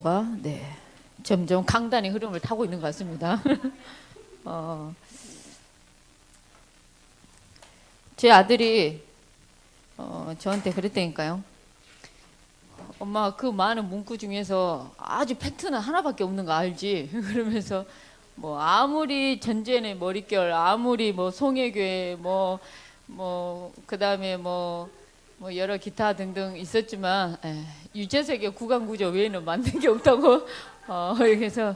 네, 점점 강단의 흐름을 타고 있는 것 같습니다. 제 아들이 저한테 그랬다니까요. 엄마, 그 많은 문구 중에서 아주 팩트는 하나밖에 없는 거 알지? 그러면서 뭐 아무리 전쟁의 머릿결, 아무리 뭐 송혜교, 그다음에 뭐 여러 기타 등등 있었지만 유재석의 구강구조 외에는 만든 게 없다고. 그래서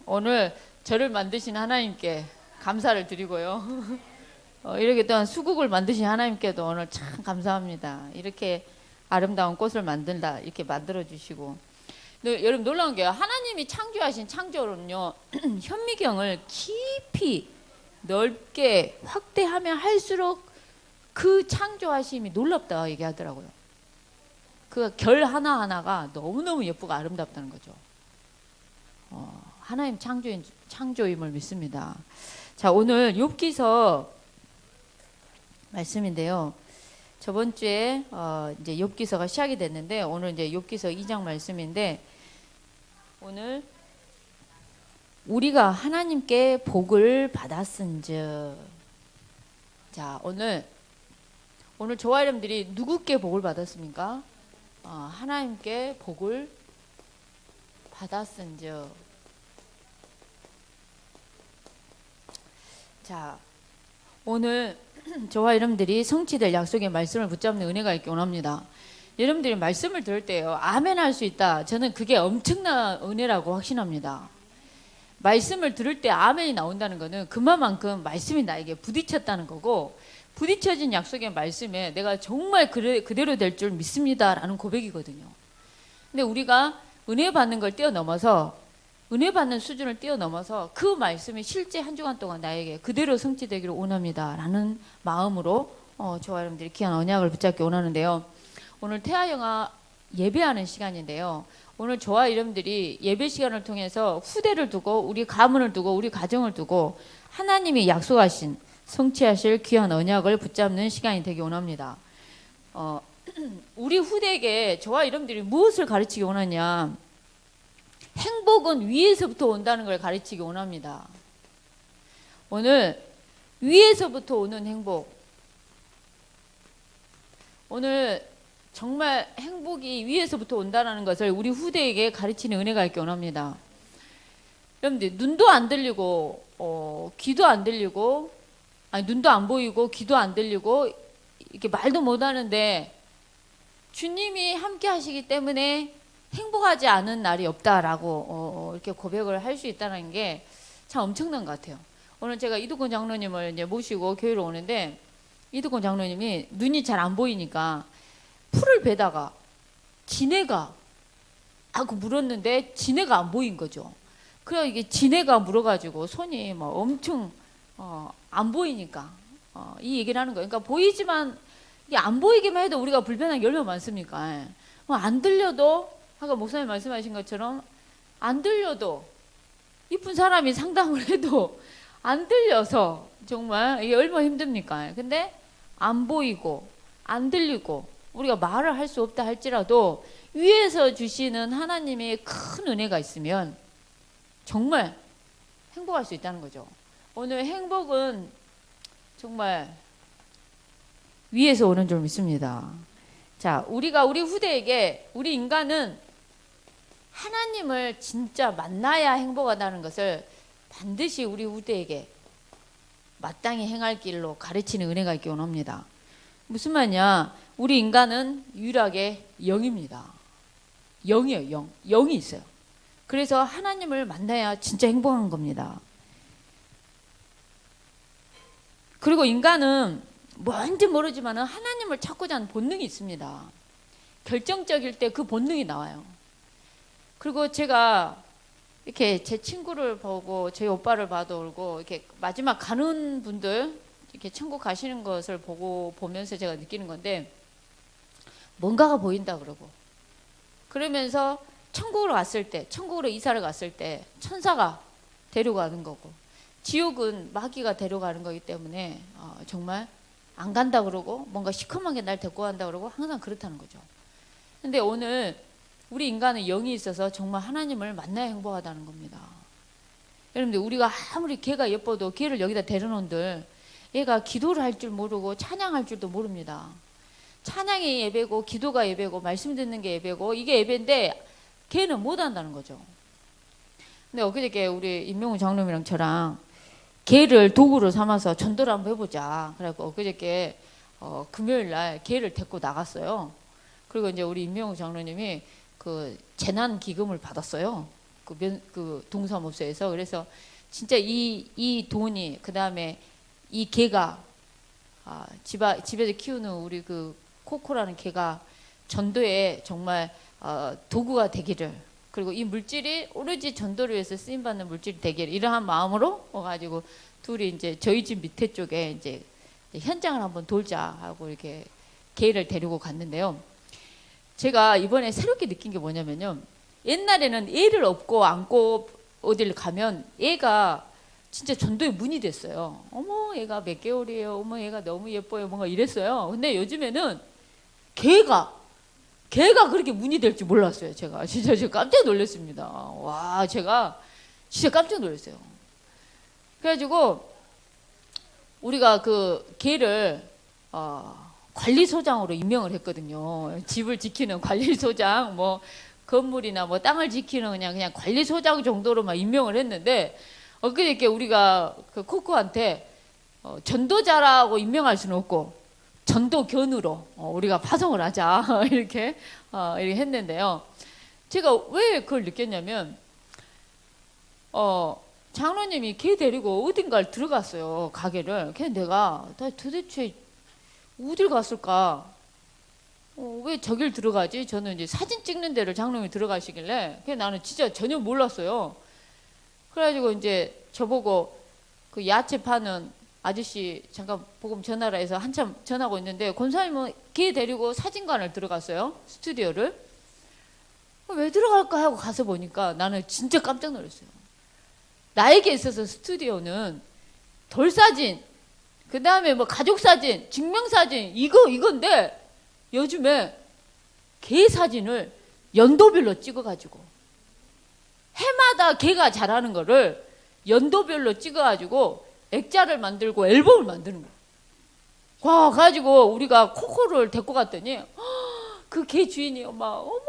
오늘 저를 만드신 하나님께 감사를 드리고요. 이렇게 또한 수국을 만드신 하나님께도 오늘 참 감사합니다. 이렇게 아름다운 꽃을 만든다, 이렇게 만들어 주시고. 여러분 놀라운 게요, 하나님이 창조하신 창조는요 현미경을 깊이 넓게 확대하면 할수록 그 창조하심이 놀랍다 얘기하더라고요. 그 결 하나하나가 너무너무 예쁘고 아름답다는 거죠. 하나님 창조임을 믿습니다. 자, 오늘 욥기서 말씀인데요. 저번 주에 이제 욥기서가 시작이 됐는데 오늘 이제 욥기서 2장 말씀인데, 오늘 우리가 하나님께 복을 받았은즉. 자, 오늘 저와 여러분들이 누구께 복을 받았습니까? 하나님께 복을 받았은즉. 자, 오늘 저와 여러분들이 성취될 약속의 말씀을 붙잡는 은혜가 있기 원합니다. 여러분들이 말씀을 들을 때요, 아멘 할 수 있다, 저는 그게 엄청난 은혜라고 확신합니다. 말씀을 들을 때 아멘이 나온다는 것은 그만큼 말씀이 나에게 부딪혔다는 거고, 부딪혀진 약속의 말씀에 내가 정말 그대로 될 줄 믿습니다 라는 고백이거든요. 근데 우리가 은혜 받는 걸 뛰어넘어서, 은혜 받는 수준을 뛰어넘어서 그 말씀이 실제 한 주간 동안 나에게 그대로 성취되기를 원합니다 라는 마음으로 저와 여러분들이 귀한 언약을 붙잡기 원하는데요. 오늘 태아영아 예배하는 시간인데요, 오늘 저와 여러분들이 예배 시간을 통해서 후대를 두고, 우리 가문을 두고, 우리 가정을 두고 하나님이 약속하신 성취하실 귀한 언약을 붙잡는 시간이 되기 원합니다. 우리 후대에게 저와 여러분들이 무엇을 가르치기 원하냐? 행복은 위에서부터 온다는 걸 가르치기 원합니다. 오늘 위에서부터 오는 행복, 오늘 정말 행복이 위에서부터 온다는 것을 우리 후대에게 가르치는 은혜가 있기 원합니다. 여러분들, 눈도 안 들리고 귀도 안 들리고, 눈도 안 보이고 귀도 안 들리고 이렇게 말도 못 하는데 주님이 함께 하시기 때문에 행복하지 않은 날이 없다라고 이렇게 고백을 할 수 있다는 게 참 엄청난 것 같아요. 오늘 제가 이두권 장로님을 이제 모시고 교회로 오는데, 이두권 장로님이 눈이 잘 안 보이니까 풀을 베다가 지네가 하고 물었는데 지네가 안 보인 거죠. 그래서 이게 지네가 물어가지고 손이 막 엄청 안 보이니까 이 얘기를 하는 거예요. 그러니까 보이지만 이게 안 보이기만 해도 우리가 불편한 게 얼마나 많습니까? 안 들려도, 아까 목사님 말씀하신 것처럼 안 들려도, 이쁜 사람이 상담을 해도 안 들려서 정말 이게 얼마나 힘듭니까? 근데 안 보이고 안 들리고 우리가 말을 할 수 없다 할지라도 위에서 주시는 하나님의 큰 은혜가 있으면 정말 행복할 수 있다는 거죠. 오늘 행복은 정말 위에서 오는 줄 믿습니다. 자, 우리 후대에게, 우리 인간은 하나님을 진짜 만나야 행복하다는 것을 반드시 우리 후대에게 마땅히 행할 길로 가르치는 은혜가 있기 원합니다. 무슨 말이냐? 우리 인간은 유일하게 영입니다. 영이에요. 영이 있어요. 그래서 하나님을 만나야 진짜 행복한 겁니다. 그리고 인간은 뭔지 모르지만 하나님을 찾고자 하는 본능이 있습니다. 결정적일 때 그 본능이 나와요. 그리고 제가 이렇게 제 친구를 보고, 제 오빠를 봐도 울고, 이렇게 마지막 가는 분들 이렇게 천국 가시는 것을 보면서 제가 느끼는 건데, 뭔가가 보인다 그러고, 그러면서 천국으로 갔을 때, 천국으로 이사를 갔을 때 천사가 데려가는 거고, 지옥은 마귀가 데려가는 거기 때문에 정말 안 간다 그러고, 뭔가 시커먼 게 날 데리고 간다 그러고 항상 그렇다는 거죠. 근데 오늘 우리 인간은 영이 있어서 정말 하나님을 만나야 행복하다는 겁니다. 여러분들 우리가 아무리 개가 예뻐도 개를 여기다 데려놓은들 얘가 기도를 할 줄 모르고 찬양할 줄도 모릅니다. 찬양이 예배고 기도가 예배고 말씀 듣는 게 예배고 이게 예배인데 개는 못 한다는 거죠. 근데 엊그저께 우리 임명우 장로님이랑 저랑 개를 도구로 삼아서 전도를 한번 해보자. 그래갖고 엊그저께 금요일 날 개를 데리고 나갔어요. 그리고 이제 우리 임명우 장로님이 그 재난 기금을 받았어요. 그 동사무소에서. 그래서 진짜 이 돈이 그 다음에 이 개가 집에서 키우는 우리 그 코코라는 개가 전도에 정말 도구가 되기를, 그리고 이 물질이 오로지 전도를 위해서 쓰임 받는 물질이 되기를, 이러한 마음으로 와가지고 둘이 이제 저희 집 밑에 쪽에 이제 현장을 한번 돌자 하고 이렇게 개를 데리고 갔는데요. 제가 이번에 새롭게 느낀 게 뭐냐면요. 옛날에는 애를 업고 안고 어딜 가면 애가 진짜 전도의 문이 됐어요. 어머 얘가 몇 개월이에요. 어머 얘가 너무 예뻐요. 뭔가 이랬어요. 근데 요즘에는 개가 그렇게 문이 될 줄 몰랐어요. 제가 깜짝 놀랐습니다. 와, 제가 진짜 깜짝 놀랐어요. 그래가지고 우리가 그 개를 관리소장으로 임명을 했거든요. 집을 지키는 관리소장, 뭐 건물이나 뭐 땅을 지키는 그냥 관리소장 정도로만 임명을 했는데, 엊그저께 우리가 그 코코한테 전도자라고 임명할 수는 없고 전도견으로 우리가 파송을 하자 이렇게 했는데요. 제가 왜 그걸 느꼈냐면 장로님이 걔 데리고 어딘가를 들어갔어요. 가게를. 그래서 내가 도대체 어딜 갔을까? 왜 저길 들어가지? 저는 이제 사진 찍는 데를 장로님이 들어가시길래 그래서 나는 진짜 전혀 몰랐어요. 그래가지고 이제 저보고 그 야채 파는 아저씨 잠깐 복음 전화라 해서 한참 전화하고 있는데 권사님은 걔 데리고 사진관을 들어갔어요. 스튜디오를. 왜 들어갈까 하고 가서 보니까 나는 진짜 깜짝 놀랐어요. 나에게 있어서 스튜디오는 돌사진, 그 다음에 뭐 가족사진, 증명사진 이건데 요즘에 개 사진을 연도별로 찍어가지고 해마다 개가 자라는 거를 연도별로 찍어가지고 액자를 만들고 앨범을 만드는 거예요. 와, 가지고 우리가 코코를 데리고 갔더니 그 개 주인이 막 어머머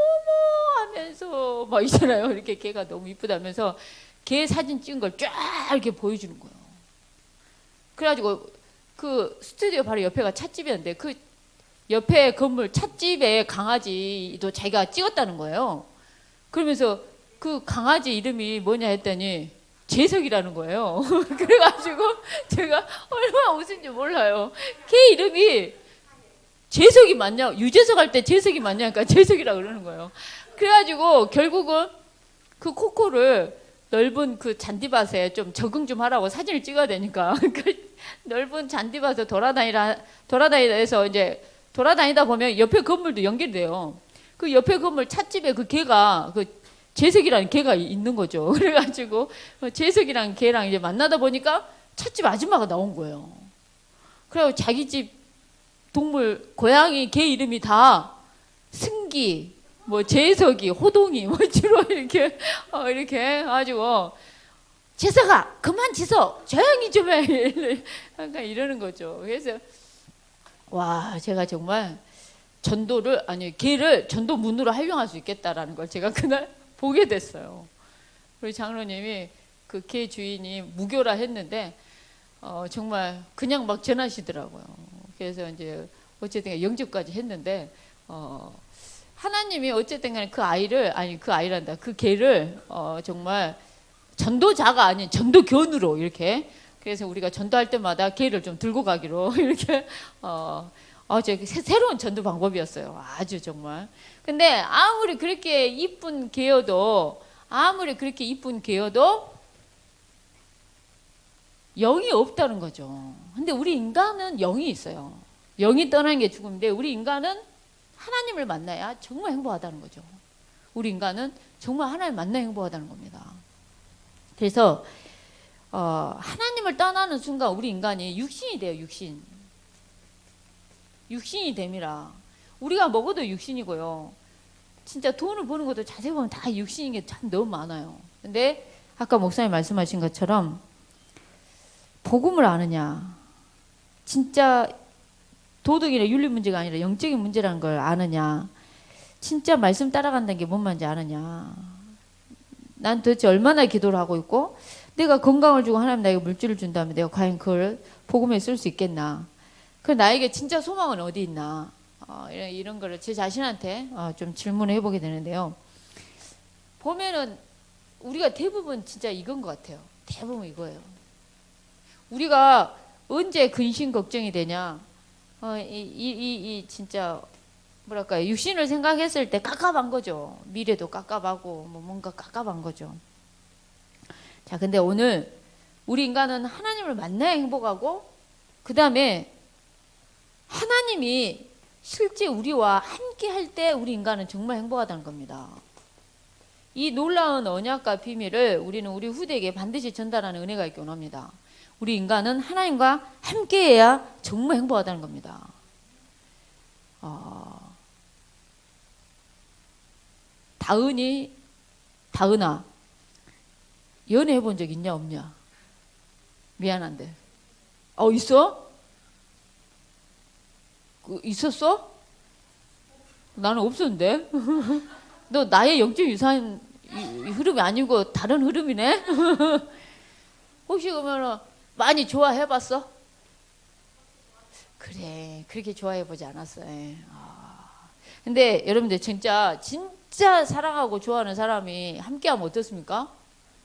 하면서 막 있잖아요. 이렇게 개가 너무 이쁘다면서 개 사진 찍은 걸 쫙 이렇게 보여주는 거예요. 그래가지고 그 스튜디오 바로 옆에가 찻집이었는데 그 옆에 건물 찻집에 강아지도 자기가 찍었다는 거예요. 그러면서 그 강아지 이름이 뭐냐 했더니 재석이라는 거예요. 그래가지고 제가 얼마나 웃은지 몰라요. 걔 이름이 재석이 맞냐, 유재석 할 때 재석이 맞냐니까 재석이라고 그러는 거예요. 그래가지고 결국은 그 코코를 넓은 그 잔디밭에 좀 적응 좀 하라고 사진을 찍어야 되니까 그 넓은 잔디밭에 돌아다니다 해서 이제 돌아다니다 보면 옆에 건물도 연결돼요. 그 옆에 건물 찻집에 그 개가 그 재석이라는 개가 있는 거죠. 그래가지고 재석이랑 개랑 이제 만나다 보니까 찻집 아줌마가 나온 거예요. 그래서 자기 집 동물 고양이 개 이름이 다 승기, 뭐 재석이, 호동이 뭐 주로 이렇게 해가지고 재석아 그만 짖어 조용히 좀 해. 약간 이러는 거죠. 그래서 와, 제가 정말 개를 전도 문으로 활용할 수 있겠다라는 걸 제가 그날 보게 됐어요. 우리 장로님이 그 개 주인이 무교라 했는데 정말 그냥 막 전하시더라고요. 그래서 이제 어쨌든 영접까지 했는데 하나님이 어쨌든 간에 그 개를 정말 전도자가 아닌 전도견으로 이렇게, 그래서 우리가 전도할 때마다 개를 좀 들고 가기로 이렇게 새로운 전도 방법이었어요. 아주 정말. 근데 아무리 그렇게 이쁜 개여도 영이 없다는 거죠. 근데 우리 인간은 영이 있어요. 영이 떠나는 게 죽음인데 우리 인간은 하나님을 만나야 정말 행복하다는 거죠. 우리 인간은 정말 하나님을 만나야 행복하다는 겁니다. 그래서 하나님을 떠나는 순간 우리 인간이 육신이 돼요. 육신이 됨이라. 우리가 먹어도 육신이고요. 진짜 돈을 버는 것도 자세히 보면 다 육신인 게 참 너무 많아요. 근데 아까 목사님 말씀하신 것처럼 복음을 아느냐, 진짜 도덕이나 윤리 문제가 아니라 영적인 문제라는 걸 아느냐, 진짜 말씀 따라간다는 게 뭔 말인지 아느냐, 난 도대체 얼마나 기도를 하고 있고, 내가 건강을 주고 하나님 나에게 물질을 준다면 내가 과연 그걸 복음에 쓸 수 있겠나, 그 나에게 진짜 소망은 어디 있나, 이런 거를 제 자신한테 좀 질문을 해보게 되는데요. 보면은 우리가 대부분 진짜 이건 것 같아요. 대부분 이거예요. 우리가 언제 근심 걱정이 되냐, 진짜 뭐랄까요, 육신을 생각했을 때 깝깝한 거죠. 미래도 깝깝하고 뭐 뭔가 깝깝한 거죠. 자, 근데 오늘 우리 인간은 하나님을 만나야 행복하고, 그 다음에 하나님이 실제 우리와 함께 할 때 우리 인간은 정말 행복하다는 겁니다. 이 놀라운 언약과 비밀을 우리는 우리 후대에게 반드시 전달하는 은혜가 있기 원합니다. 우리 인간은 하나님과 함께해야 정말 행복하다는 겁니다. 다은아, 연애해 본 적 있냐 없냐? 미안한데. 있어? 있었어? 나는 없었는데. 너 나의 영적 유산 흐름이 아니고 다른 흐름이네? 혹시 그러면 많이 좋아해봤어? 그래, 그렇게 좋아해보지 않았어. 근데 여러분들 진짜 사랑하고 좋아하는 사람이 함께하면 어떻습니까?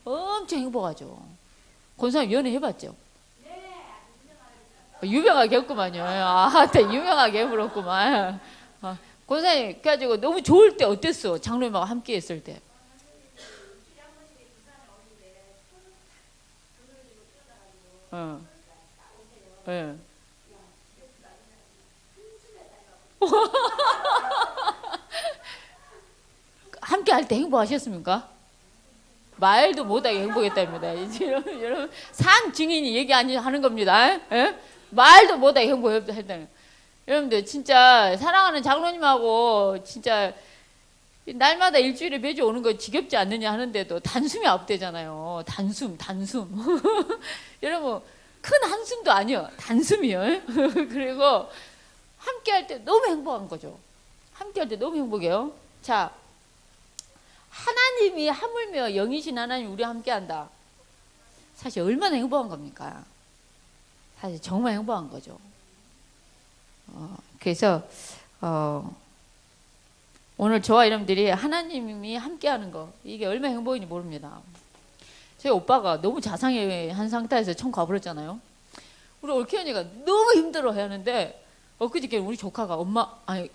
엄청 행복하죠. 권사님 연애해봤죠? 유명하게 했구만요. 유명하게 해버렸구만. 권사님 그래가지고 너무 좋을 때 어땠어? 장로님하고 함께 했을 때. 네. 함께 할 때 행복하셨습니까? 말도 못하게 행복했답니다. 이제 여러분 산 증인이 얘기하는 겁니다. 에? 말도 못하게 행복했다는. 여러분들 진짜 사랑하는 장로님하고 진짜 날마다 일주일에 매주 오는 거 지겹지 않느냐 하는데도 단숨이 없대잖아요. 단숨. 여러분 큰 한숨도 아니요. 단숨이요. 그리고 함께 할 때 너무 행복한 거죠. 함께 할 때 너무 행복해요. 자, 하나님이 하물며 영이신 하나님 우리와 함께한다. 사실 얼마나 행복한 겁니까? 사실 정말 행복한 거죠. 그래서 오늘 저와 여러분들이 하나님이 함께하는 거, 이게 얼마나 행복인지 모릅니다. 저희 오빠가 너무 자상한 상태에서 처음 가버렸잖아요. 우리 올케언니가 너무 힘들어해 하는데, 엊그저께 우리 조카가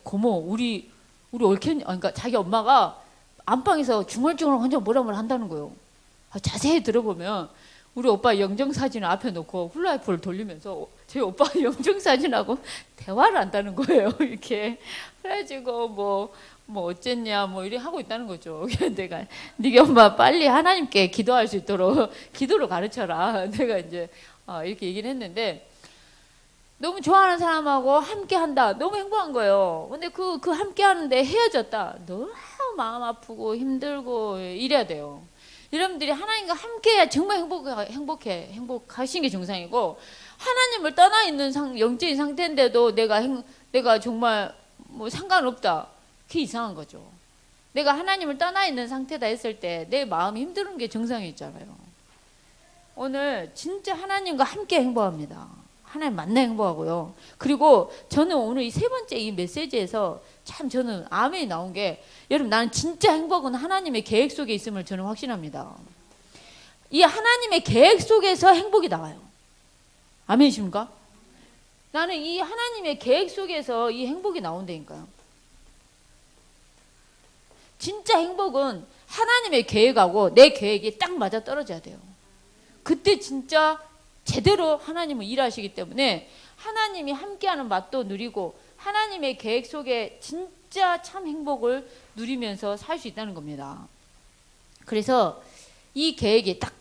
고모 우리 올케언니, 그러니까 자기 엄마가 안방에서 중얼중얼 혼자 뭐라 한다는 거예요. 자세히 들어보면 우리 오빠 영정사진을 앞에 놓고 훌라이프를 돌리면서 저희 오빠 영정사진하고 대화를 한다는 거예요. 이렇게. 그래가지고 뭐 어쨌냐 이렇게 하고 있다는 거죠. 내가 네가 엄마 빨리 하나님께 기도할 수 있도록 기도를 가르쳐라. 내가 이제 이렇게 얘기를 했는데, 너무 좋아하는 사람하고 함께 한다. 너무 행복한 거예요. 근데 그 함께 하는데 헤어졌다. 너무 마음 아프고 힘들고 이래야 돼요. 여러분들이 하나님과 함께 해야 정말 행복하신 게 정상이고, 하나님을 떠나 있는 영적인 상태인데도 내가 정말 상관없다. 그게 이상한 거죠. 내가 하나님을 떠나 있는 상태다 했을 때 내 마음이 힘든 게 정상이잖아요. 오늘 진짜 하나님과 함께 행복합니다. 하나님 만나 행복하고요. 그리고 저는 오늘 이 세 번째 이 메시지에서 참 저는 아멘이 나온 게, 여러분 나는 진짜 행복은 하나님의 계획 속에 있음을 저는 확신합니다. 이 하나님의 계획 속에서 행복이 나와요. 아멘이십니까? 나는 이 하나님의 계획 속에서 이 행복이 나온다니까요. 진짜 행복은 하나님의 계획하고 내 계획이 딱 맞아 떨어져야 돼요. 그때 진짜 제대로 하나님은 일하시기 때문에 하나님이 함께하는 맛도 누리고 하나님의 계획 속에 진짜 참 행복을 누리면서 살 수 있다는 겁니다. 그래서 이 계획이 딱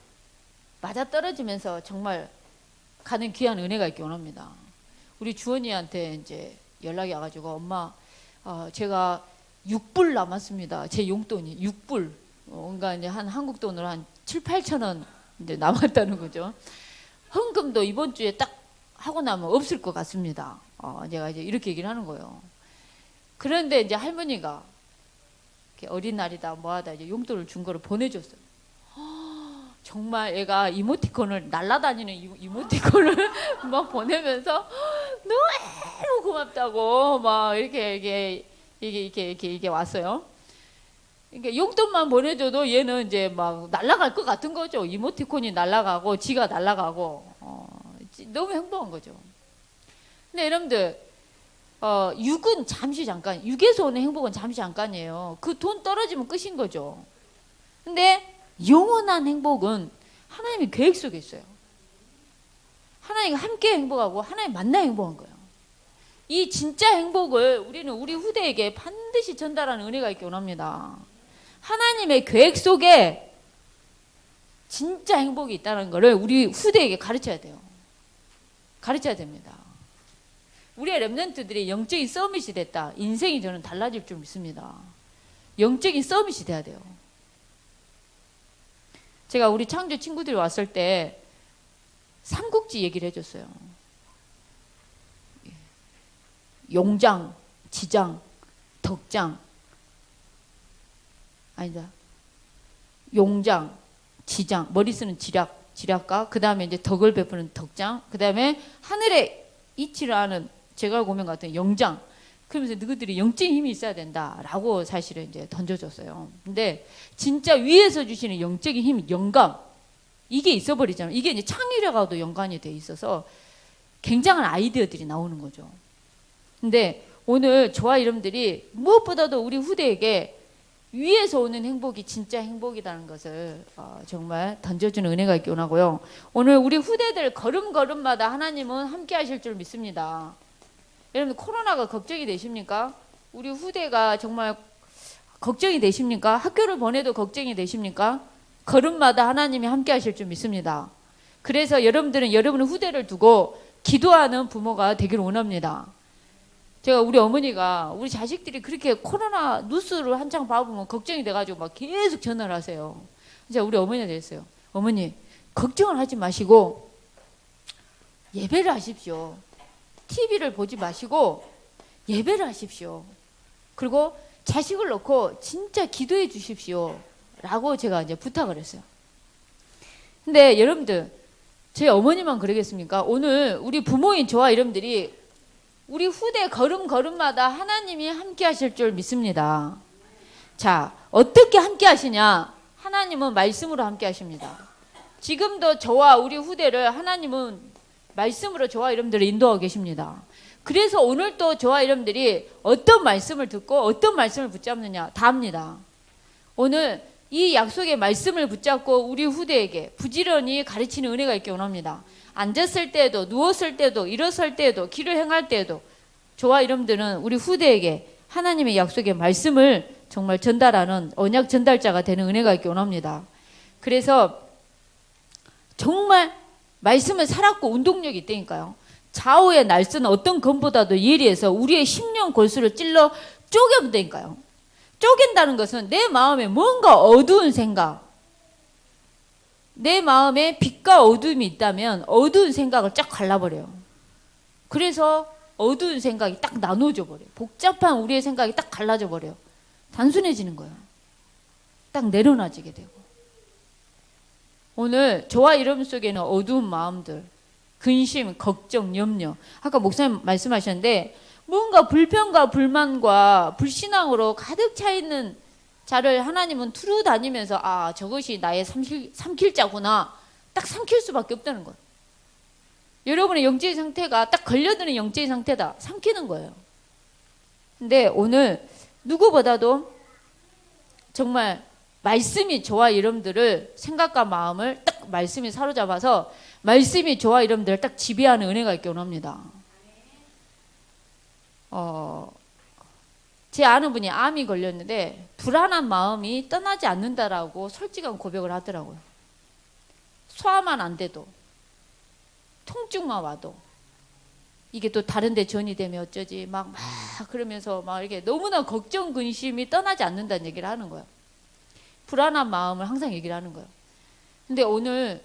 맞아떨어지면서 정말 가는 귀한 은혜가 있기 원합니다. 우리 주원이한테 이제 연락이 와가지고, 엄마 제가 6불 남았습니다. 제 용돈이 6불. 그러니까 이제 한 한국 돈으로 한 7, 8천 원 이제 남았다는 거죠. 헌금도 이번 주에 딱 하고 나면 없을 것 같습니다. 제가 이제 이렇게 얘기를 하는 거예요. 그런데 이제 할머니가 어린날이다 뭐하다 이제 용돈을 준 거를 보내줬어요. 정말 애가 이모티콘을 날라다니는 이모티콘을 막 보내면서 너무 고맙다고 막 이렇게 왔어요. 그러니까 용돈만 보내줘도 얘는 이제 막 날아갈 것 같은 거죠. 이모티콘이 날아가고 지가 날아가고 너무 행복한 거죠. 근데 여러분들 육은 잠시 잠깐, 육에서 오는 행복은 잠시 잠깐이에요. 그 돈 떨어지면 끝인 거죠. 근데 영원한 행복은 하나님의 계획 속에 있어요. 하나님과 함께 행복하고 하나님 만나 행복한 거예요. 이 진짜 행복을 우리는 우리 후대에게 반드시 전달하는 은혜가 있기 원합니다. 하나님의 계획 속에 진짜 행복이 있다는 것을 우리 후대에게 가르쳐야 돼요. 가르쳐야 됩니다. 우리의 렘넌트들이 영적인 서밋이 됐다. 인생이 저는 달라질 줄 믿습니다. 영적인 서밋이 돼야 돼요. 제가 우리 창조 친구들이 왔을 때 삼국지 얘기를 해줬어요. 용장, 지장, 덕장. 아니다. 용장, 지장, 머리 쓰는 지략가, 그 다음에 이제 덕을 베푸는 덕장, 그 다음에 하늘에 이치를 하는 제갈 고명 같은 영장. 그러면서 너희들이 영적인 힘이 있어야 된다라고 사실은 이제 던져줬어요. 근데 진짜 위에서 주시는 영적인 힘, 영감, 이게 있어버리잖아요. 이게 이제 창의력하고도 연관이 돼 있어서 굉장한 아이디어들이 나오는 거죠. 근데 오늘 저와 여러분들이 무엇보다도 우리 후대에게 위에서 오는 행복이 진짜 행복이라는 것을 정말 던져주는 은혜가 있기 원하고요. 오늘 우리 후대들 걸음걸음마다 하나님은 함께 하실 줄 믿습니다. 여러분 코로나가 걱정이 되십니까? 우리 후대가 정말 걱정이 되십니까? 학교를 보내도 걱정이 되십니까? 걸음마다 하나님이 함께 하실 줄 믿습니다. 그래서 여러분들은 여러분의 후대를 두고 기도하는 부모가 되기를 원합니다. 제가 우리 어머니가 우리 자식들이 그렇게 코로나 뉴스를 한창 봐보면 걱정이 돼가지고 막 계속 전화를 하세요. 제가 우리 어머니한테 했어요. 어머니 걱정을 하지 마시고 예배를 하십시오. TV를 보지 마시고 예배를 하십시오. 그리고 자식을 놓고 진짜 기도해 주십시오. 라고 제가 이제 부탁을 했어요. 근데 여러분들, 제 어머니만 그러겠습니까? 오늘 우리 부모인 저와 여러분들이 우리 후대 걸음걸음마다 하나님이 함께 하실 줄 믿습니다. 자, 어떻게 함께 하시냐? 하나님은 말씀으로 함께 하십니다. 지금도 저와 우리 후대를 하나님은 말씀으로 저와 여러분들을 인도하고 계십니다. 그래서 오늘 또 저와 여러분들이 어떤 말씀을 듣고 어떤 말씀을 붙잡느냐 다 합니다. 오늘 이 약속의 말씀을 붙잡고 우리 후대에게 부지런히 가르치는 은혜가 있기 원합니다. 앉았을 때도 누웠을 때도 일어설 때도 길을 행할 때도 저와 여러분들은 우리 후대에게 하나님의 약속의 말씀을 정말 전달하는 언약 전달자가 되는 은혜가 있기 원합니다. 그래서 정말 말씀을 살았고 운동력이 있다니까요. 좌우의 날쓰는 어떤 검보다도 예리해서 우리의 심령 골수를 찔러 쪼개본다니까요. 쪼갠다는 것은 내 마음에 뭔가 어두운 생각, 내 마음에 빛과 어두움이 있다면 어두운 생각을 쫙 갈라버려요. 그래서 어두운 생각이 딱 나눠져 버려요. 복잡한 우리의 생각이 딱 갈라져 버려요. 단순해지는 거예요. 딱 내려놔지게 되고. 오늘 저와 여러분 속에는 어두운 마음들, 근심, 걱정, 염려. 아까 목사님 말씀하셨는데 뭔가 불평과 불만과 불신앙으로 가득 차 있는 자를 하나님은 두루 다니면서 아 저것이 나의 삼킬 자구나 딱 삼킬 수밖에 없다는 거예요. 여러분의 영적인 상태가 딱 걸려드는 영적인 상태다 삼키는 거예요. 근데 오늘 누구보다도 정말 말씀이 저와 여러분들을 생각과 마음을 딱 말씀이 사로잡아서 말씀이 저와 여러분들을 딱 지배하는 은혜가 있기 원합니다. 제 아는 분이 암이 걸렸는데 불안한 마음이 떠나지 않는다라고 솔직한 고백을 하더라고요. 소화만 안 돼도 통증만 와도 이게 또 다른 데 전이 되면 어쩌지 막 그러면서 막 이렇게 너무나 걱정 근심이 떠나지 않는다는 얘기를 하는 거예요. 불안한 마음을 항상 얘기를 하는 거예요. 근데 오늘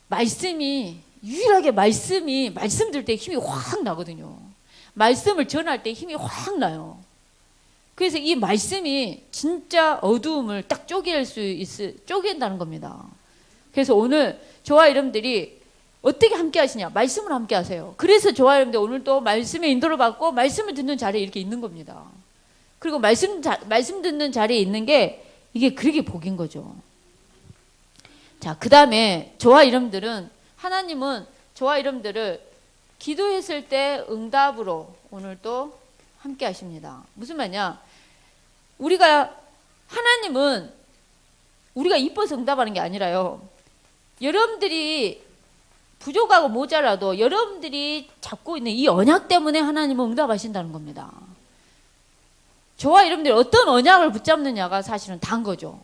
말씀이 유일하게 말씀 들 때 힘이 확 나거든요. 말씀을 전할 때 힘이 확 나요. 그래서 이 말씀이 진짜 어두움을 딱 쪼갠다는 겁니다. 그래서 오늘 저와 여러분들이 어떻게 함께 하시냐? 말씀을 함께 하세요. 그래서 저와 여러분들 오늘 또 말씀의 인도를 받고 말씀을 듣는 자리에 이렇게 있는 겁니다. 그리고 말씀 듣는 자리에 있는 게 이게 그렇게 복인 거죠. 자, 그 다음에 저와 여러분들은 하나님은 저와 여러분들을 기도했을 때 응답으로 오늘 또 함께 하십니다. 무슨 말이냐? 하나님은 우리가 이뻐서 응답하는 게 아니라요. 여러분들이 부족하고 모자라도 여러분들이 잡고 있는 이 언약 때문에 하나님은 응답하신다는 겁니다. 저와 여러분들이 어떤 언약을 붙잡느냐가 사실은 다인 거죠.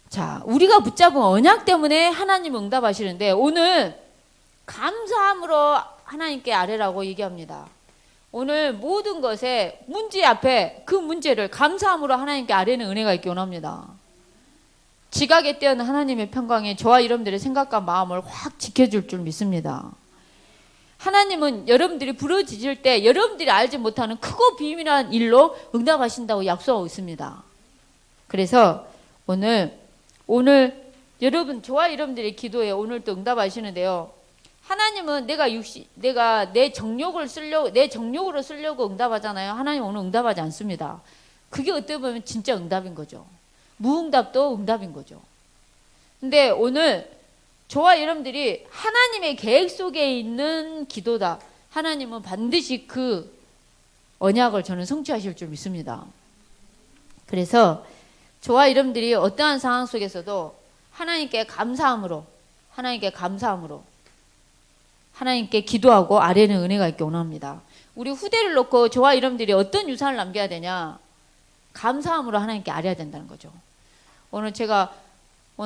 자, 우리가 붙잡은 언약 때문에 하나님은 응답하시는데 오늘 감사함으로 하나님께 아뢰라고 얘기합니다. 오늘 모든 것에 문제 앞에 그 문제를 감사함으로 하나님께 아뢰는 은혜가 있기 원합니다. 지각에 뛰어난 하나님의 평강이 저와 여러분들의 생각과 마음을 확 지켜줄 줄 믿습니다. 하나님은 여러분들이 부르짖을 때 여러분들이 알지 못하는 크고 비밀한 일로 응답하신다고 약속하고 있습니다. 그래서 오늘 여러분 저와 여러분들의 기도에 오늘 또 응답하시는데요. 하나님은 내가 내 정욕으로 쓰려고 응답하잖아요. 하나님 오늘 응답하지 않습니다. 그게 어떻게 보면 진짜 응답인 거죠. 무응답도 응답인 거죠. 근데 오늘 저와 여러분들이 하나님의 계획 속에 있는 기도다. 하나님은 반드시 그 언약을 저는 성취하실 줄 믿습니다. 그래서 저와 여러분들이 어떠한 상황 속에서도 하나님께 감사함으로 하나님께 기도하고 아뢰는 은혜가 있기 원합니다. 우리 후대를 놓고 저와 여러분들이 어떤 유산을 남겨야 되냐? 감사함으로 하나님께 아뢰야 된다는 거죠. 오늘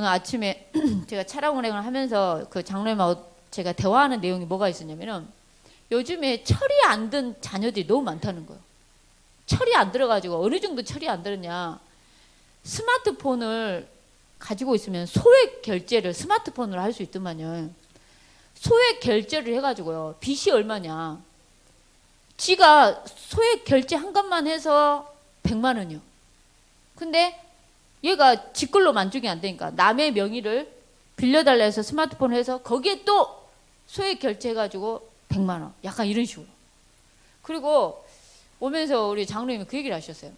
아침에 제가 차량 운행을 하면서 그 장로님하고 제가 대화하는 내용이 뭐가 있었냐면은 요즘에 철이 안 든 자녀들이 너무 많다는 거예요. 철이 안 들어가지고 어느 정도 철이 안 들었냐? 스마트폰을 가지고 있으면 소액 결제를 스마트폰으로 할 수 있더만요. 소액 결제를 해가지고요. 빚이 얼마냐? 지가 소액 결제 한 것만 해서 100만 원이요. 근데 얘가 직걸로 만족이 안 되니까 남의 명의를 빌려달라 해서 스마트폰을 해서 거기에 또 소액 결제해가지고 100만 원. 약간 이런 식으로. 그리고 오면서 우리 장로님이 그 얘기를 하셨어요.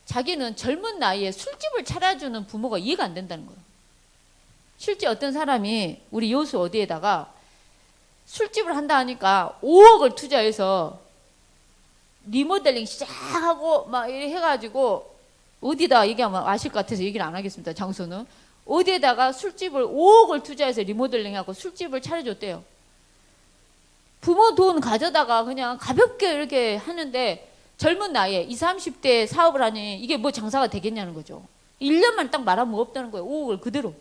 자기는 젊은 나이에 술집을 차려주는 부모가 이해가 안 된다는 거예요. 실제 어떤 사람이 우리 여수 어디에다가 술집을 한다 하니까 5억을 투자해서 리모델링 시작하고 막 이래 해가지고 어디다 얘기하면 아실 것 같아서 얘기를 안 하겠습니다. 장소는. 어디에다가 술집을 5억을 투자해서 리모델링하고 술집을 차려줬대요. 부모 돈 가져다가 그냥 가볍게 이렇게 하는데 젊은 나이에 20, 30대 사업을 하니 이게 뭐 장사가 되겠냐는 거죠. 1년만 딱 말하면 없다는 거예요. 5억을 그대로.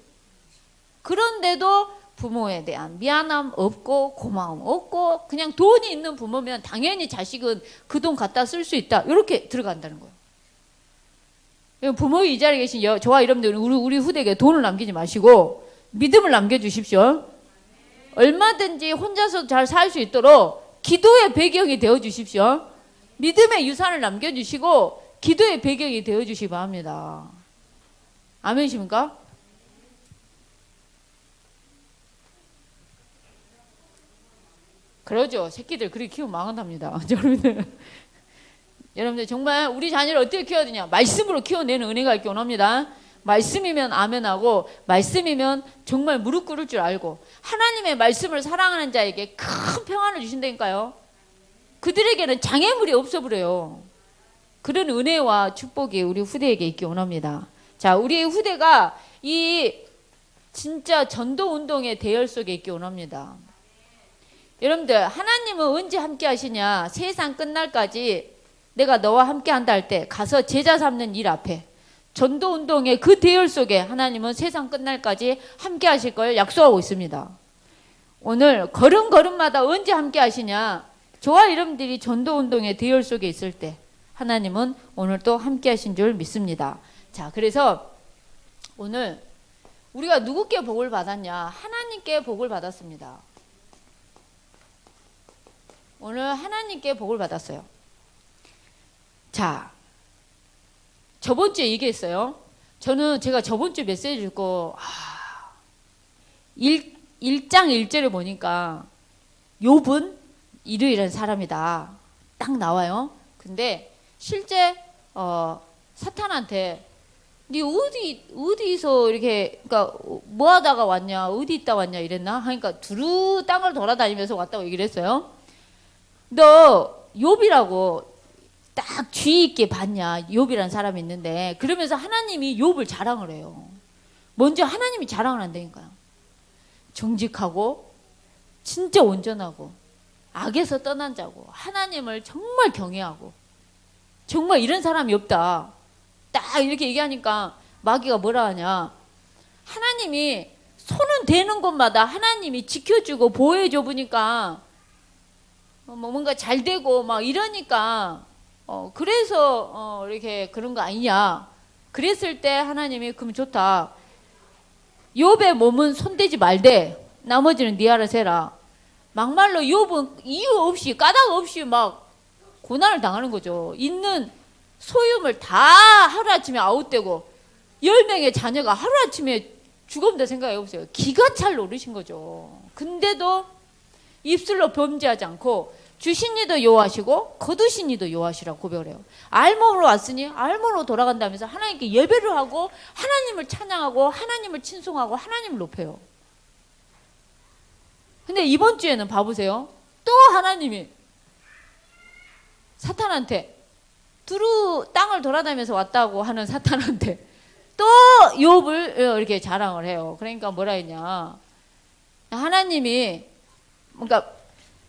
그런데도 부모에 대한 미안함 없고 고마움 없고 그냥 돈이 있는 부모면 당연히 자식은 그 돈 갖다 쓸 수 있다. 이렇게 들어간다는 거예요. 부모의 이 자리에 계신 저와 여러분들 우리 후대에게 돈을 남기지 마시고 믿음을 남겨주십시오. 얼마든지 혼자서 잘 살 수 있도록 기도의 배경이 되어주십시오. 믿음의 유산을 남겨주시고 기도의 배경이 되어주시기 바랍니다. 아멘이십니까? 그러죠. 새끼들 그렇게 키우면 망한답니다. 여러분들 정말 우리 자녀를 어떻게 키워야 되냐? 말씀으로 키워내는 은혜가 있기 원합니다. 말씀이면 아멘하고 말씀이면 정말 무릎 꿇을 줄 알고 하나님의 말씀을 사랑하는 자에게 큰 평안을 주신다니까요. 그들에게는 장애물이 없어버려요. 그런 은혜와 축복이 우리 후대에게 있기 원합니다. 자, 우리 후대가 이 진짜 전도운동의 대열 속에 있기 원합니다. 여러분들 하나님은 언제 함께 하시냐? 세상 끝날까지 내가 너와 함께 한다 할 때 가서 제자 삼는 일 앞에 전도운동의 그 대열 속에 하나님은 세상 끝날까지 함께 하실 걸 약속하고 있습니다. 오늘 걸음걸음마다 언제 함께 하시냐? 저와 여러분들이 전도운동의 대열 속에 있을 때 하나님은 오늘 또 함께 하신 줄 믿습니다. 자, 그래서 오늘 우리가 누구께 복을 받았냐? 하나님께 복을 받았습니다. 오늘 하나님께 복을 받았어요. 자, 저번 주에 얘기했어요. 제가 저번 주 메시지 읽고 1장 1절을 보니까 욥은 이러이러한 사람이다. 딱 나와요. 근데 실제 사탄한테 네 어디서 이렇게 그러니까 뭐 하다가 왔냐, 어디 있다 왔냐 이랬나 하니까 두루 땅을 돌아다니면서 왔다고 얘기를 했어요. 너 욥이라고 딱 주의 있게 봤냐? 욥이라는 사람이 있는데 그러면서 하나님이 욥을 자랑을 해요. 먼저 하나님이 자랑을 한다니까요. 정직하고 진짜 온전하고 악에서 떠난 자고 하나님을 정말 경외하고 정말 이런 사람이 없다. 딱 이렇게 얘기하니까 마귀가 뭐라 하냐? 하나님이 손은 대는 곳마다 하나님이 지켜주고 보호해줘 보니까 뭔가 잘 되고 막 이러니까 그래서 이렇게 그런 거 아니냐? 그랬을 때 하나님이 그럼 좋다. 욥의 몸은 손대지 말되 나머지는 네 알아서 해라. 막말로 욥은 이유 없이 까닭 없이 막 고난을 당하는 거죠. 있는 소유물 다 하루아침에 아웃되고 10명의 자녀가 하루아침에 죽어본다 생각이 없어요. 기가 찰 노르신 거죠. 근데도 입술로 범죄하지 않고 주신 이도 여호와시고 거두신 이도 여호와시라고 고백을 해요. 알몸으로 왔으니 알몸으로 돌아간다면서 하나님께 예배를 하고 하나님을 찬양하고 하나님을 친송하고 하나님을 높여요. 근데 이번 주에는 봐보세요. 또 하나님이 사탄한테 두루 땅을 돌아다니면서 왔다고 하는 사탄한테 또 욥을 이렇게 자랑을 해요. 그러니까 뭐라 했냐? 하나님이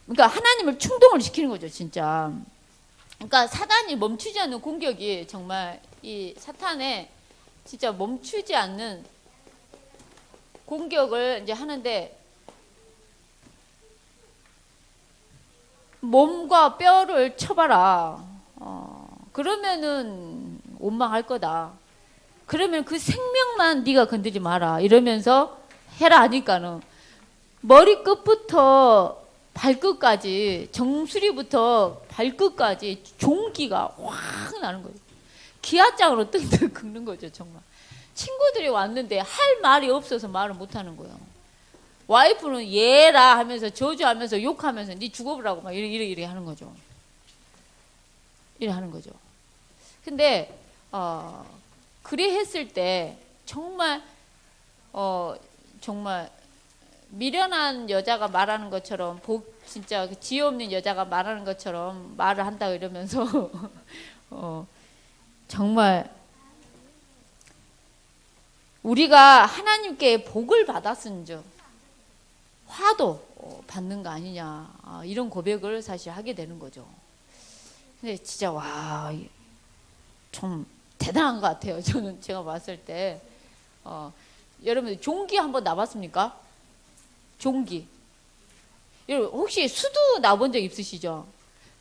그러니까 하나님을 충동을 시키는 거죠, 진짜. 그러니까 사단이 멈추지 않는 공격이 정말 이 사탄의 진짜 멈추지 않는 공격을 이제 하는데 몸과 뼈를 쳐봐라. 그러면은 원망할 거다. 그러면 그 생명만 네가 건드리지 마라. 이러면서 해라 하니까는 머리끝부터 발끝까지 정수리부터 발끝까지 종기가 확 나는 거예요. 기아장으로 뜬득 긁는 거죠, 정말. 친구들이 왔는데 할 말이 없어서 말을 못 하는 거예요. 와이프는 얘라 하면서 저주하면서 욕하면서 네 죽어보라고 막 이래 하는 거죠. 이래 하는 거죠. 근데 그래 했을 때 정말 정말 미련한 여자가 말하는 것처럼 진짜 지혜 없는 여자가 말하는 것처럼 말을 한다 이러면서 정말 우리가 하나님께 복을 받았은즉 화도 받는 거 아니냐 이런 고백을 사실 하게 되는 거죠. 근데 진짜 와 좀 대단한 것 같아요. 저는 제가 봤을 때 여러분 종기 한번 나봤습니까? 종기. 여러분 혹시 수두 나본 적 있으시죠?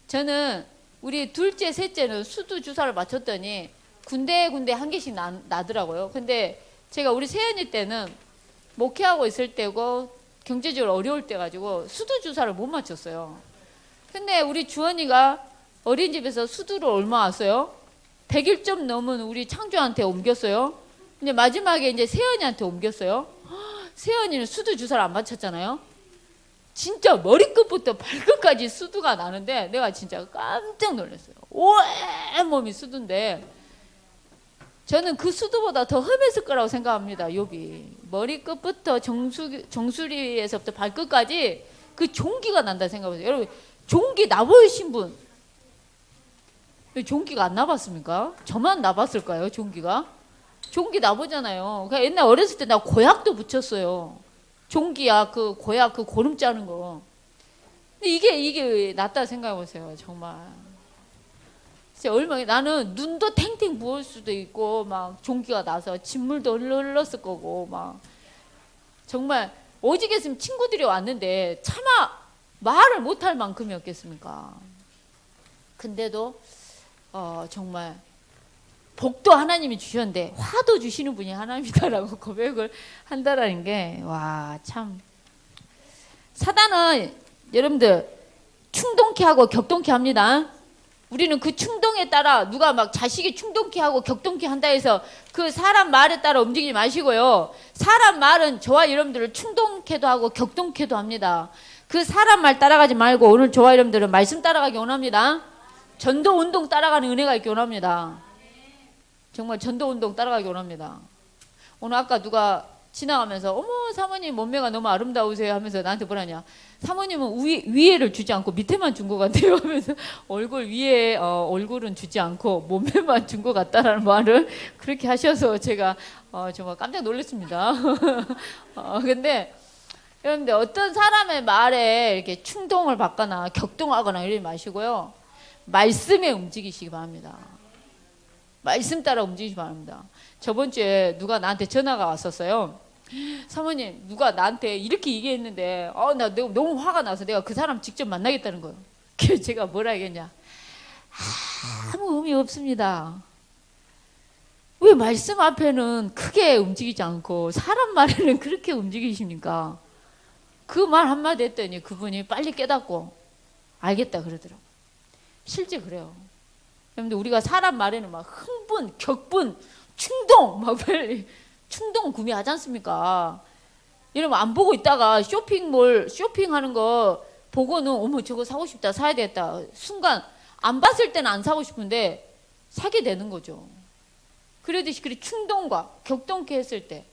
저는 우리 둘째, 셋째는 수두 주사를 맞췄더니 군데 한 개씩 나더라고요. 근데 제가 우리 세연이 때는 목회하고 있을 때고 경제적으로 어려울 때 가지고 수두 주사를 못 맞췄어요. 근데 우리 주원이가 어린이집에서 수두를 얼마 왔어요? 100일 넘은 우리 창조한테 옮겼어요. 근데 마지막에 이제 세연이한테 옮겼어요. 세연이는 수두 주사를 안 맞췄잖아요. 진짜 머리끝부터 발끝까지 수두가 나는데 내가 진짜 깜짝 놀랐어요. 온 몸이 수두인데 저는 그 수두보다 더 험했을 거라고 생각합니다. 욥이 머리끝부터 정수리에서부터 발끝까지 그 종기가 난다 생각해보세요. 여러분 종기 나보신 분 종기가 안 나봤습니까? 저만 나봤을까요? 종기가? 종기 나보잖아요. 그러니까 옛날 어렸을 때 나 고약도 붙였어요. 종기야 그 고약 그 고름 짜는 거. 근데 이게 낫다 생각해보세요. 정말. 진짜 얼마나 나는 눈도 탱탱 부을 수도 있고 막 종기가 나서 진물도 흘렀을 거고 막 정말 오직했으면 친구들이 왔는데 차마 말을 못할 만큼이었겠습니까? 근데도 정말 복도 하나님이 주셨는데 화도 주시는 분이 하나님이다라고 고백을 한다라는 게 와, 참. 사단은 여러분들 충동케 하고 격동케 합니다. 우리는 그 충동에 따라 누가 막 자식이 충동케 하고 격동케 한다 해서 그 사람 말에 따라 움직이지 마시고요. 사람 말은 저와 여러분들을 충동케도 하고 격동케도 합니다. 그 사람 말 따라가지 말고 오늘 저와 여러분들은 말씀 따라가기 원합니다. 전도 운동 따라가는 은혜가 있기 원합니다. 정말 전도 운동 따라가기 원합니다. 오늘 아까 누가 지나가면서 어머 사모님 몸매가 너무 아름다우세요 하면서 나한테 뭐라냐, 사모님은 위에를 주지 않고 밑에만 준 것 같아요 하면서 얼굴 위에 얼굴은 주지 않고 몸매만 준 것 같다라는 말을 그렇게 하셔서 제가 정말 깜짝 놀랐습니다. 근데 여러분들 어떤 사람의 말에 이렇게 충동을 받거나 격동하거나 이러지 마시고요. 말씀에 움직이시기 바랍니다. 말씀 따라 움직이시기 바랍니다. 저번 주에 누가 나한테 전화가 왔었어요. 사모님, 누가 나한테 이렇게 얘기했는데 나 너무 화가 나서 내가 그 사람 직접 만나겠다는 거예요. 그래서 제가 뭐라 하겠냐, 아무 의미 없습니다. 왜 말씀 앞에는 크게 움직이지 않고 사람 말에는 그렇게 움직이십니까? 그 말 한마디 했더니 그분이 빨리 깨닫고 알겠다 그러더라고요. 실제 그래요. 여러분들 우리가 사람 말에는 막 흥분, 격분, 충동 막 빨리 충동 구매하지 않습니까? 여러분 안 보고 있다가 쇼핑몰 쇼핑하는 거 보고는 어머 저거 사고 싶다, 사야 되겠다. 순간 안 봤을 때는 안 사고 싶은데 사게 되는 거죠. 그러듯이 그리 충동과 격동케 했을 때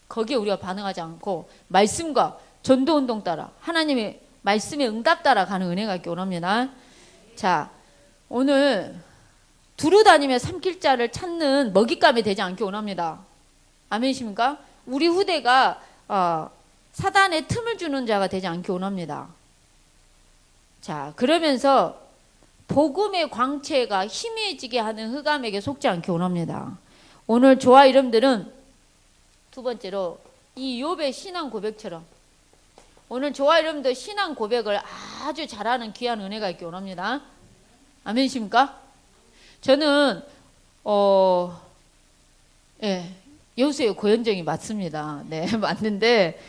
거기에 우리가 반응하지 않고 말씀과 전도운동 따라 하나님의 말씀에 응답 따라 가는 은혜가 있기 원합니다. 자, 오늘 두루 다니며 삼킬 자를 찾는 먹잇감이 되지 않기 원합니다. 아멘이십니까? 우리 후대가 사단의 틈을 주는 자가 되지 않기 원합니다. 자, 그러면서 복음의 광채가 희미해지게 하는 흑암에게 속지 않기 원합니다. 오늘 저와 여러분들은 두 번째로 이 욥의 신앙 고백처럼 오늘 저와 여러분들 신앙 고백을 아주 잘하는 귀한 은혜가 있기 원합니다. 아멘이십니까? 저는 여수의 고현정이 맞습니다. 네, 맞는데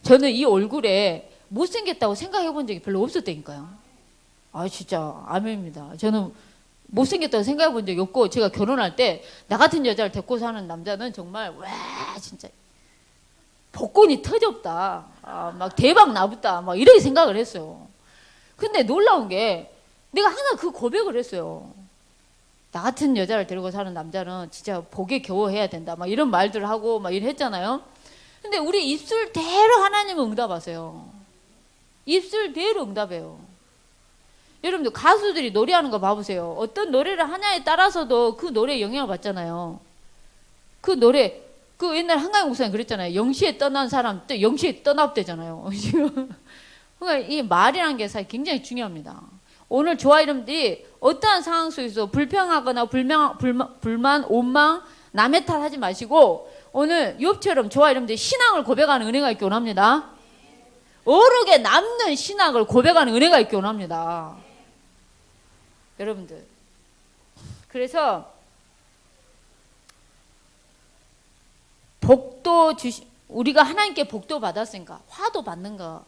저는 이 얼굴에 못생겼다고 생각해 본 적이 별로 없었다니까요. 진짜 아멘입니다. 저는 못생겼다고 생각해 본 적이 없고, 제가 결혼할 때 나 같은 여자를 데리고 사는 남자는 정말 와 진짜 복권이 터졌다, 막 대박 나붙다, 막 이렇게 생각을 했어요. 근데 놀라운 게 내가 항상 그 고백을 했어요. 나 같은 여자를 데리고 사는 남자는 진짜 복에 겨워해야 된다, 막 이런 말들을 하고 막 이래 했잖아요. 근데 우리 입술대로 하나님은 응답하세요. 입술대로 응답해요. 여러분들 가수들이 노래하는 거 봐보세요. 어떤 노래를 하냐에 따라서도 그 노래에 영향을 받잖아요. 그 노래, 그 옛날 한강영 목사님 그랬잖아요. 영시에 떠난 사람 또 영시에 떠납대잖아요. 그러니까 이 말이라는 게 사실 굉장히 중요합니다. 오늘 저와 여러분들이 어떠한 상황 속에서 불평하거나 불만, 원망, 남의 탓 하지 마시고 오늘 욥처럼 저와 여러분들이 신앙을 고백하는 은혜가 있기 원합니다. 어록에 남는 신앙을 고백하는 은혜가 있기 원합니다. 여러분들, 그래서 복도 우리가 하나님께 복도 받았으니까 화도 받는 거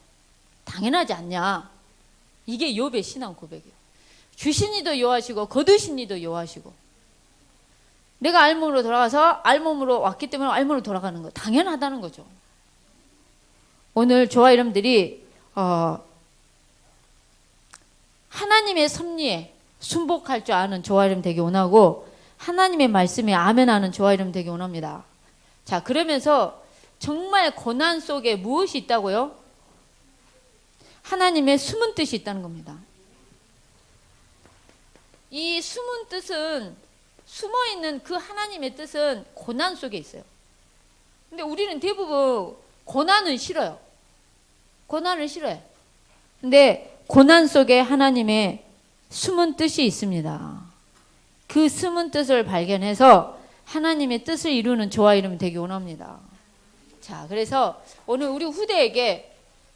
당연하지 않냐. 이게 욥의 신앙 고백이에요. 주신 이도 여호와시고 거두신 이도 여호와시고, 내가 알몸으로 돌아가서 알몸으로 왔기 때문에 알몸으로 돌아가는 거 당연하다는 거죠. 오늘 저와 여러분들이 하나님의 섭리에 순복할 줄 아는 저와 여러분 되기 원하고, 하나님의 말씀에 아멘하는 저와 여러분 되기 원합니다. 자, 그러면서 정말 고난 속에 무엇이 있다고요? 하나님의 숨은 뜻이 있다는 겁니다. 이 숨은 뜻은, 숨어있는 그 하나님의 뜻은 고난 속에 있어요. 근데 우리는 대부분 고난은 싫어요. 고난을 싫어해. 근데 고난 속에 하나님의 숨은 뜻이 있습니다. 그 숨은 뜻을 발견해서 하나님의 뜻을 이루는 저와 여러분 되기 원합니다. 자, 그래서 오늘 우리 후대에게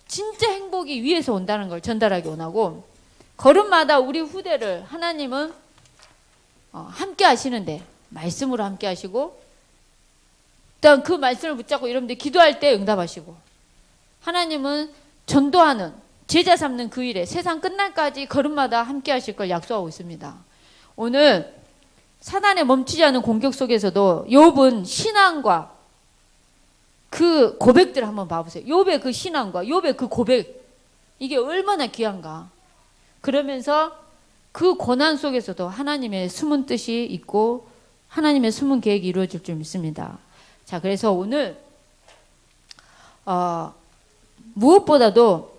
진짜 행복이 위에서 온다는 걸 전달하기 원하고, 걸음마다 우리 후대를 하나님은 함께 하시는데 말씀으로 함께 하시고, 일단 그 말씀을 붙잡고 여러분들 기도할 때 응답하시고, 하나님은 전도하는 제자 삼는 그 일에 세상 끝날까지 걸음마다 함께 하실 걸 약속하고 있습니다. 오늘 사단의 멈추지 않은 공격 속에서도 욥은 신앙과 그 고백들을 한번 봐보세요. 욥의 그 신앙과 욥의 그 고백, 이게 얼마나 귀한가. 그러면서 그 고난 속에서도 하나님의 숨은 뜻이 있고 하나님의 숨은 계획이 이루어질 줄 믿습니다. 자, 그래서 오늘 무엇보다도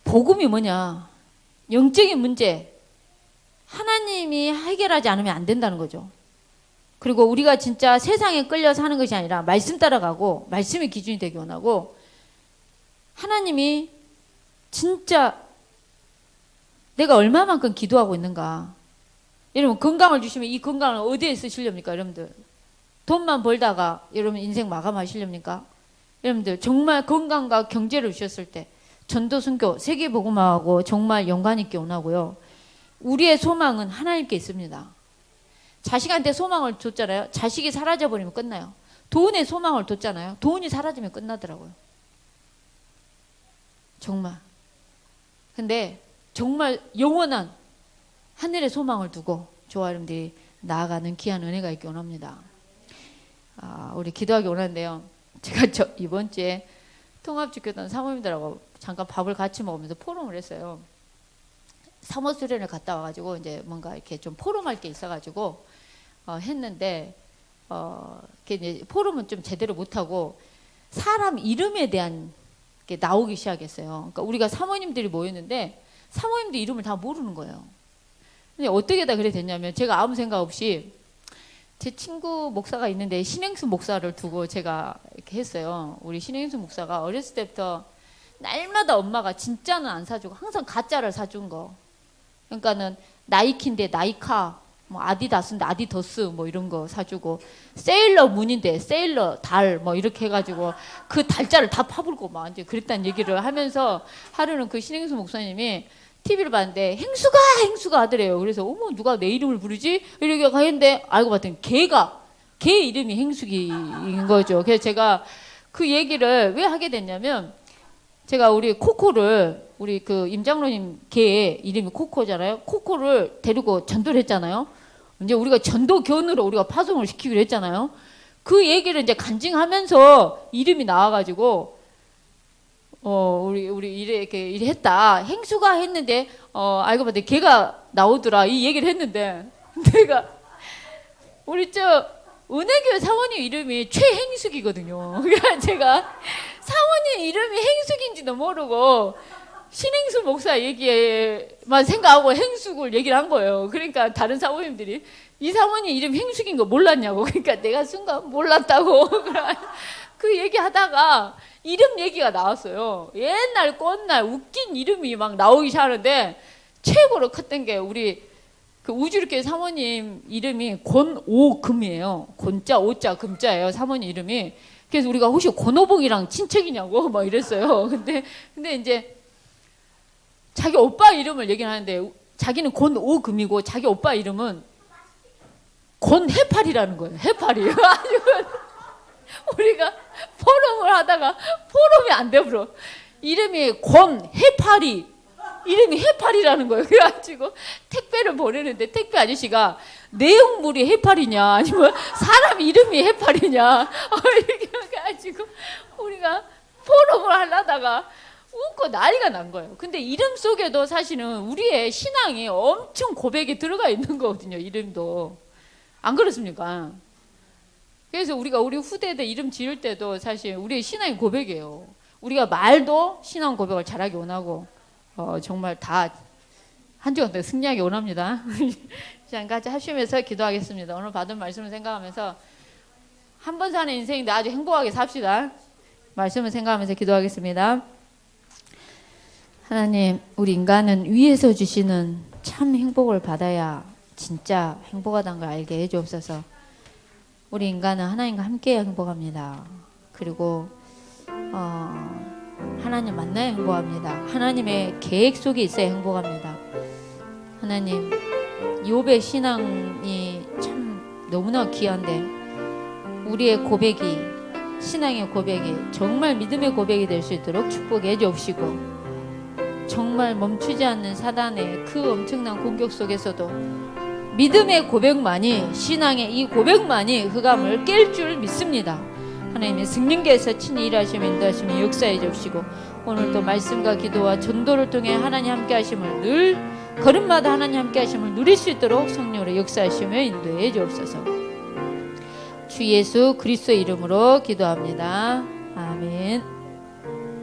복음이 뭐냐, 영적인 문제 하나님이 해결하지 않으면 안 된다는 거죠. 그리고 우리가 진짜 세상에 끌려서 하는 것이 아니라 말씀 따라가고 말씀이 기준이 되기 원하고, 하나님이 진짜 내가 얼마만큼 기도하고 있는가. 여러분 건강을 주시면 이 건강을 어디에 쓰시렵니까? 여러분들 돈만 벌다가 여러분 인생 마감하시렵니까? 여러분들 정말 건강과 경제를 주셨을 때 전도 선교 세계복음화하고 정말 연관 있게 원하고요. 우리의 소망은 하나님께 있습니다. 자식한테 소망을 줬잖아요. 자식이 사라져버리면 끝나요. 돈에 소망을 뒀잖아요. 돈이 사라지면 끝나더라고요. 정말. 근데 정말 영원한 하늘의 소망을 두고 저와 여러분들이 나아가는 귀한 은혜가 있기 원합니다. 우리 기도하기 원하는데요. 제가 이번 주에 통합주교단 사모님들하고 잠깐 밥을 같이 먹으면서 포럼을 했어요. 사모 수련을 갔다 와가지고 이제 뭔가 이렇게 좀 포럼할 게 있어가지고 했는데 이제 포럼은 좀 제대로 못하고 사람 이름에 대한 게 나오기 시작했어요. 그러니까 우리가 사모님들이 모였는데 사모님들 이름을 다 모르는 거예요. 근데 어떻게 다 그래 됐냐면, 제가 아무 생각 없이 제 친구 목사가 있는데 신행수 목사를 두고 제가 이렇게 했어요. 우리 신행수 목사가 어렸을 때부터 날마다 엄마가 진짜는 안 사주고 항상 가짜를 사준 거. 그러니까는 나이키인데 나이카, 뭐 아디다스인데 아디더스 뭐 이런 거 사주고, 세일러 문인데 세일러 달 뭐 이렇게 해가지고 그 달자를 다 파불고 막 이제 그랬다는 얘기를 하면서, 하루는 그 신행수 목사님이 TV를 봤는데 행수가 하더래요. 그래서 어머 누가 내 이름을 부르지? 이렇게 가는데 알고 봤더니 걔 이름이 행수기인 거죠. 그래서 제가 그 얘기를 왜 하게 됐냐면, 제가 우리 코코를, 우리 그 임장로님 걔 이름이 코코잖아요. 코코를 데리고 전도를 했잖아요. 이제 우리가 전도견으로 우리가 파송을 시키기로 했잖아요. 그 얘기를 이제 간증하면서 이름이 나와가지고 우리 이렇게 했다. 행수가 했는데 알고 봤더니 걔가 나오더라. 이 얘기를 했는데 내가 우리 은혜교회 사모님 이름이 최행숙이거든요. 그러니까 제가 사모님 이름이 행숙인지도 모르고 신행수 목사 얘기에만 생각하고 행숙을 얘기를 한 거예요. 그러니까 다른 사모님들이 이 사모님 이름 행숙인 거 몰랐냐고. 그러니까 내가 순간 몰랐다고 그 얘기하다가 이름 얘기가 나왔어요. 옛날 꽃날 웃긴 이름이 막 나오기 시작하는데, 최고로 컸던 게 우리 그 우주교회 사모님 이름이 권오금이에요. 권자 오자 금자예요. 사모님 이름이. 그래서 우리가 혹시 권오봉이랑 친척이냐고 막 이랬어요. 근데 이제 자기 오빠 이름을 얘기하는데, 자기는 권오금이고 자기 오빠 이름은 권해팔이라는 거예요. 해팔이. 우리가 포럼을 하다가 포럼이 안 되버려. 이름이 권해팔이, 이름이 해팔이라는 거예요. 그래가지고 택배를 보내는데 택배 아저씨가 내용물이 해팔이냐 아니면 사람 이름이 해팔이냐 이렇게 해가지고 우리가 포럼을 하려다가 웃고 난리가 난 거예요. 근데 이름 속에도 사실은 우리의 신앙이 엄청 고백이 들어가 있는 거거든요. 이름도. 안 그렇습니까? 그래서 우리가 우리 후대들 이름 지을 때도 사실 우리의 신앙의 고백이에요. 우리가 말도 신앙 고백을 잘하기 원하고 정말 다 한 주간 더 승리하기 원합니다. 시간까지 하시면서 기도하겠습니다. 오늘 받은 말씀을 생각하면서 한 번 사는 인생인데 아주 행복하게 삽시다. 말씀을 생각하면서 기도하겠습니다. 하나님, 우리 인간은 위에서 주시는 참 행복을 받아야 진짜 행복하다는 걸 알게 해주옵소서. 우리 인간은 하나님과 함께 행복합니다. 그리고 하나님 만나야 행복합니다. 하나님의 계획 속에 있어야 행복합니다. 하나님, 욥의 신앙이 참 너무나 귀한데 우리의 고백이, 신앙의 고백이 정말 믿음의 고백이 될 수 있도록 축복해 주옵시고, 정말 멈추지 않는 사단의 그 엄청난 공격 속에서도 믿음의 고백만이, 신앙의 이 고백만이 흑암을 깰 줄 믿습니다. 하나님의 승리께서 친히 일하시며 인도하시며 역사해 주시고, 오늘도 말씀과 기도와 전도를 통해 하나님 함께 하심을, 늘 걸음마다 하나님 함께 하심을 누릴 수 있도록 성령으로 역사하시며 인도해 주옵소서. 주 예수 그리스도의 이름으로 기도합니다. 아멘.